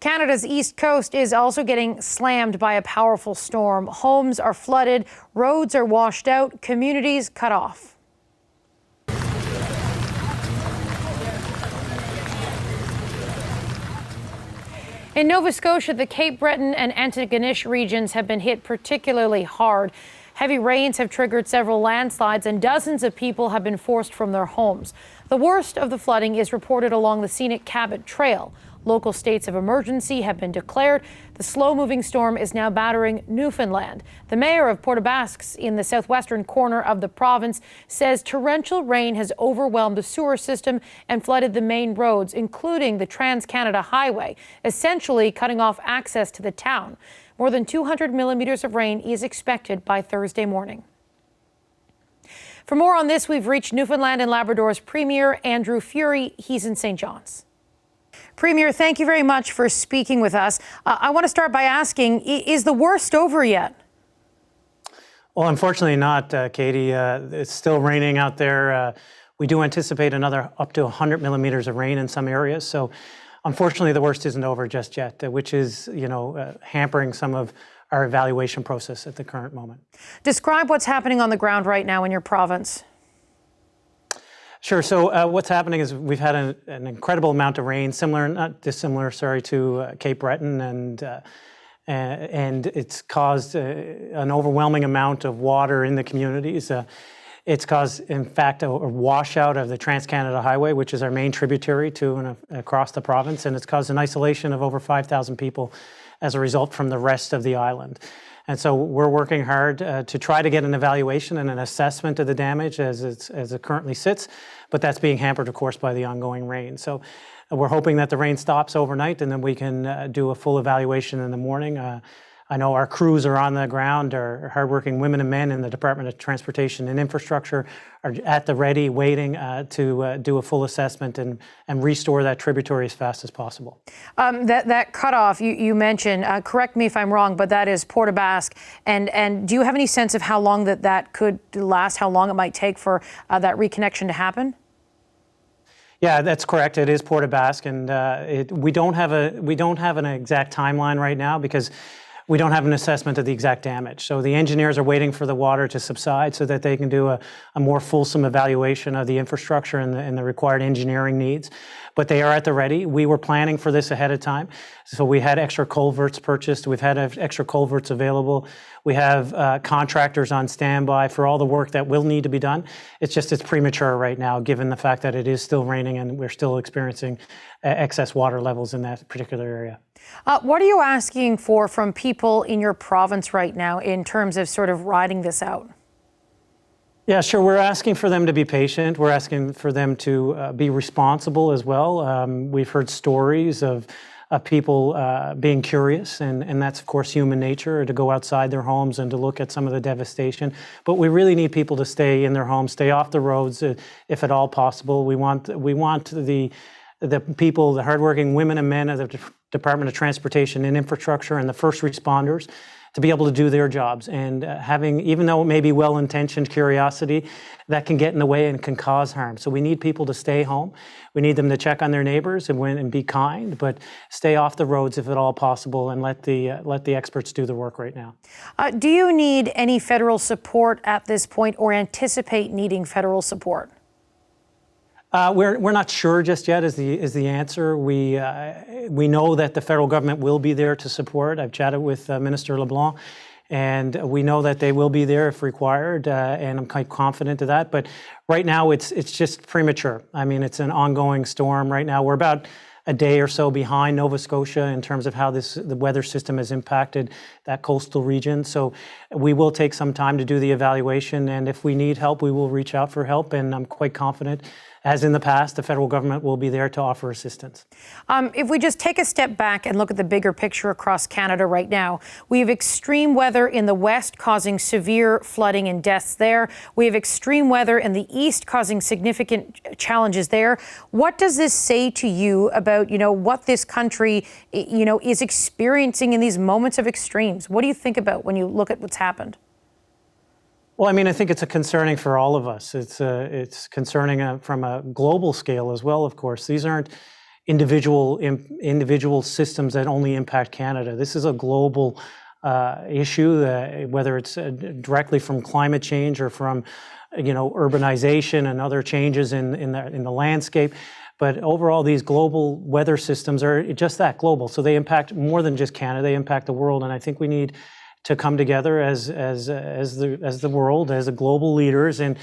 Canada's east coast is also getting slammed by a powerful storm. Homes are flooded, roads are washed out, communities cut off. In Nova Scotia, the Cape Breton and Antigonish regions have been hit particularly hard. Heavy rains have triggered several landslides and dozens of people have been forced from their homes. The worst of the flooding is reported along the scenic Cabot Trail. Local states of emergency have been declared. The slow-moving storm is now battering Newfoundland. The mayor of Port aux Basques in the southwestern corner of the province says torrential rain has overwhelmed the sewer system and flooded the main roads, including the Trans-Canada Highway, essentially cutting off access to the town. More than 200 millimeters of rain is expected by Thursday morning. For more on this, we've reached Newfoundland and Labrador's Premier, Andrew Furey. He's in St. John's. Premier, thank you very much for speaking with us. I want to start by asking, is the worst over yet? Well, unfortunately not, Katie. It's still raining out there. We do anticipate another up to 100 millimeters of rain in some areas. So unfortunately, the worst isn't over just yet, which is, hampering some of our evaluation process at the current moment. Describe what's happening on the ground right now in your province. Sure. So what's happening is we've had an incredible amount of rain, not dissimilar, to Cape Breton, and it's caused an overwhelming amount of water in the communities. It's caused, in fact, a washout of the Trans-Canada Highway, which is our main tributary to and across the province, and it's caused an isolation of over 5,000 people as a result from the rest of the island. And so we're working hard to try to get an evaluation and an assessment of the damage as it currently sits, but that's being hampered, of course, by the ongoing rain. So we're hoping that the rain stops overnight and then we can do a full evaluation in the morning. I know our crews are on the ground, our hardworking women and men in the Department of Transportation and Infrastructure are at the ready, waiting to do a full assessment and restore that tributary as fast as possible. That cutoff you mentioned, correct me if I'm wrong, but that is Port aux Basques. And do you have any sense of how long that could last, how long it might take for that reconnection to happen? Yeah, that's correct. It is Port aux Basques, and we don't have an exact timeline right now because we don't have an assessment of the exact damage. So the engineers are waiting for the water to subside so that they can do a more fulsome evaluation of the infrastructure and the required engineering needs. But they are at the ready. We were planning for this ahead of time. So we had extra culverts purchased. We've had extra culverts available. We have contractors on standby for all the work that will need to be done. It's premature right now, given the fact that it is still raining and we're still experiencing excess water levels in that particular area. What are you asking for from people in your province right now in terms of sort of riding this out? Yeah, sure. We're asking for them to be patient. We're asking for them to be responsible as well. We've heard stories of people being curious, and that's, of course, human nature, to go outside their homes and to look at some of the devastation. But we really need people to stay in their homes, stay off the roads, if at all possible. We want the people, the hardworking women and men of the Department of Transportation and Infrastructure and the first responders to be able to do their jobs. And even though it may be well-intentioned curiosity, that can get in the way and can cause harm. So we need people to stay home. We need them to check on their neighbors and be kind, but stay off the roads if at all possible and let the experts do the work right now. Do you need any federal support at this point or anticipate needing federal support? We're not sure just yet is the answer. We know that the federal government will be there to support. I've chatted with Minister LeBlanc, and we know that they will be there if required, and I'm quite confident of that. But right now, it's just premature. I mean, it's an ongoing storm right now. We're about a day or so behind Nova Scotia in terms of how the weather system has impacted that coastal region. So we will take some time to do the evaluation, and if we need help, we will reach out for help, and I'm quite confident, as in the past, the federal government will be there to offer assistance. If we just take a step back and look at the bigger picture across Canada right now, we have extreme weather in the west causing severe flooding and deaths there. We have extreme weather in the east causing significant challenges there. What does this say to you about, what this country, is experiencing in these moments of extremes? What do you think about when you look at what's happened? Well, I mean, I think it's concerning for all of us. It's concerning from a global scale as well, of course. These aren't, individual systems that only impact Canada. This is a global issue, whether it's directly from climate change or from urbanization and other changes in the landscape. But overall, these global weather systems are just that global. So they impact more than just Canada, they impact the world. And I think we need to come together as the world, as the global leaders, and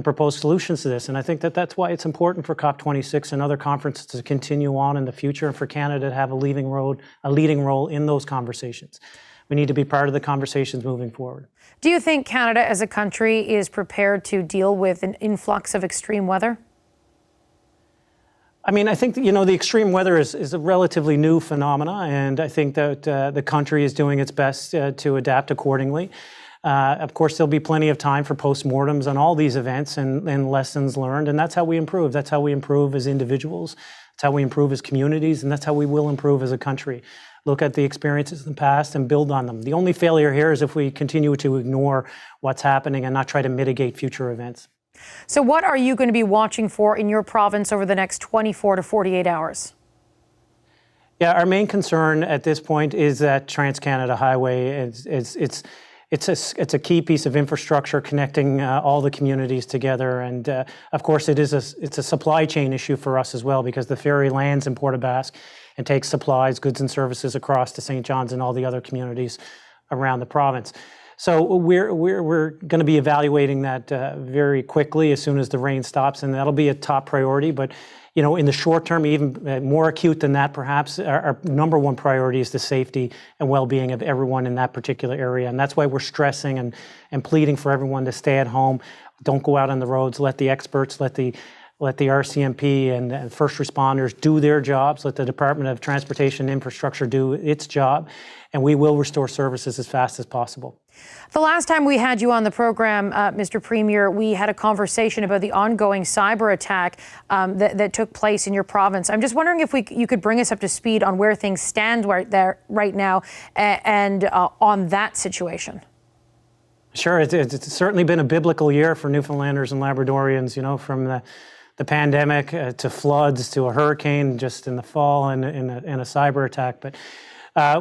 propose solutions to this. And I think that's why it's important for COP26 and other conferences to continue on in the future, and for Canada to have a leading role in those conversations. We need to be part of the conversations moving forward. Do you think Canada as a country is prepared to deal with an influx of extreme weather? I mean, I think the extreme weather is a relatively new phenomena, and I think that the country is doing its best to adapt accordingly. Of course, there'll be plenty of time for postmortems on all these events and lessons learned, and that's how we improve. That's how we improve as individuals. That's how we improve as communities, and that's how we will improve as a country. Look at the experiences in the past and build on them. The only failure here is if we continue to ignore what's happening and not try to mitigate future events. So what are you going to be watching for in your province over the next 24 to 48 hours? Yeah, our main concern at this point is that Trans-Canada Highway. It's a key piece of infrastructure connecting all the communities together, and of course it's a supply chain issue for us as well, because the ferry lands in Port aux Basques and takes supplies, goods and services across to St. John's and all the other communities around the province. So we're going to be evaluating that very quickly as soon as the rain stops, and that'll be a top priority. But in the short term, even more acute than that, perhaps, our number one priority is the safety and well-being of everyone in that particular area, and that's why we're stressing and pleading for everyone to stay at home, don't go out on the roads, let the experts, let the Rcmp and first responders do their jobs, let the Department of Transportation and Infrastructure do its job, and we will restore services as fast as possible. The last time we had you on the program, Mr. Premier, we had a conversation about the ongoing cyber attack that took place in your province. I'm just wondering if you could bring us up to speed on where things stand right now and on that situation. Sure, it's certainly been a biblical year for Newfoundlanders and Labradorians, from the pandemic to floods to a hurricane just in the fall and a cyber attack. But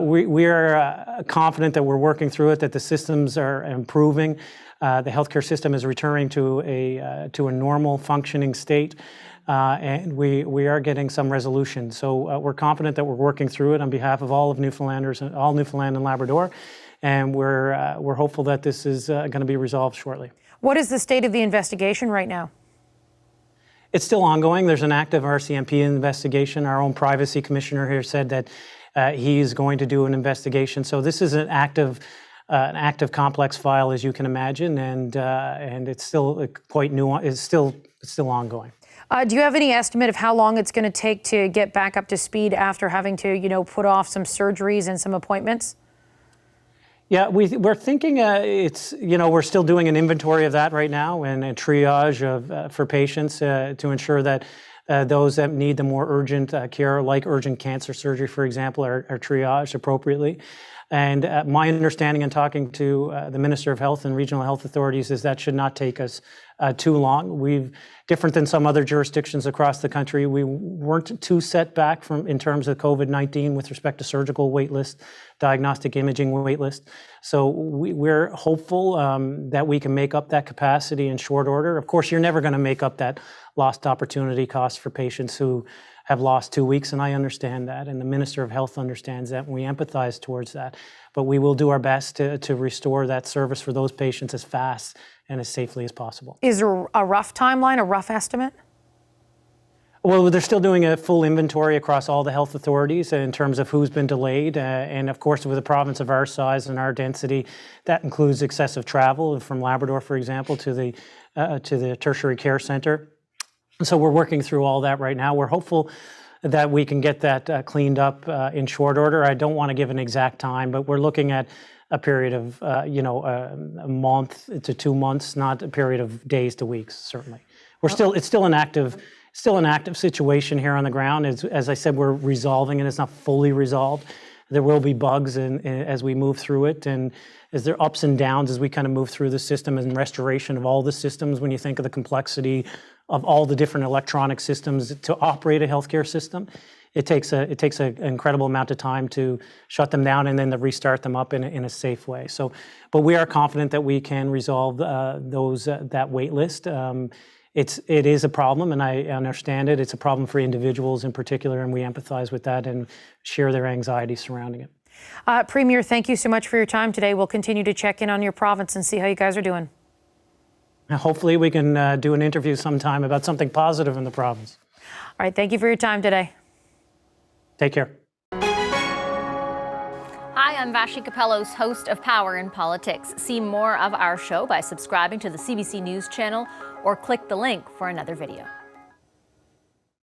we are confident that we're working through it, that the systems are improving. The healthcare system is returning to a normal functioning state, and we are getting some resolution. So we're confident that we're working through it on behalf of all of Newfoundlanders and all Newfoundland and Labrador, and we're hopeful that this is going to be resolved shortly. What is the state of the investigation right now? It's still ongoing. There's an active Rcmp investigation. Our own privacy commissioner here said that he's going to do an investigation. So this is an active, complex file, as you can imagine, and it's still quite nuanced. It's still ongoing. Do you have any estimate of how long it's going to take to get back up to speed after having to, put off some surgeries and some appointments? Yeah, we're thinking we're still doing an inventory of that right now and a triage for patients to ensure that those that need the more urgent care, like urgent cancer surgery, for example, are triaged appropriately. And my understanding in talking to the Minister of Health and Regional Health Authorities is that should not take us too long. Different than some other jurisdictions across the country, we weren't too set back in terms of COVID-19 with respect to surgical wait list, diagnostic imaging wait list. So we're hopeful that we can make up that capacity in short order. Of course, you're never going to make up that lost opportunity cost for patients who have lost 2 weeks, and I understand that, and the Minister of Health understands that, and we empathize towards that. But we will do our best to restore that service for those patients as fast and as safely as possible. Is there a rough timeline, a rough estimate? Well, they're still doing a full inventory across all the health authorities in terms of who's been delayed. And of course, with a province of our size and our density, that includes excessive travel from Labrador, for example, to the tertiary care centre. So we're working through all that right now. We're hopeful that we can get that cleaned up in short order. I don't want to give an exact time, but we're looking at a period of a month to 2 months, not a period of days to weeks. Certainly, it's still an active situation here on the ground. As I said, we're resolving it. It's not fully resolved. There will be bugs as we move through it, and is there ups and downs as we kind of move through the system and restoration of all the systems. When you think of the complexity of all the different electronic systems to operate a healthcare system, it takes an incredible amount of time to shut them down and then to restart them up in a safe way. So, but we are confident that we can resolve that wait list. It is a problem, and I understand it. It's a problem for individuals in particular, and we empathize with that and share their anxiety surrounding it. Premier, thank you so much for your time today. We'll continue to check in on your province and see how you guys are doing. Hopefully we can do an interview sometime about something positive in the province. All right, thank you for your time today. Take care. Hi, I'm Vashi Capellos, host of Power in Politics. See more of our show by subscribing to the CBC News channel or click the link for another video.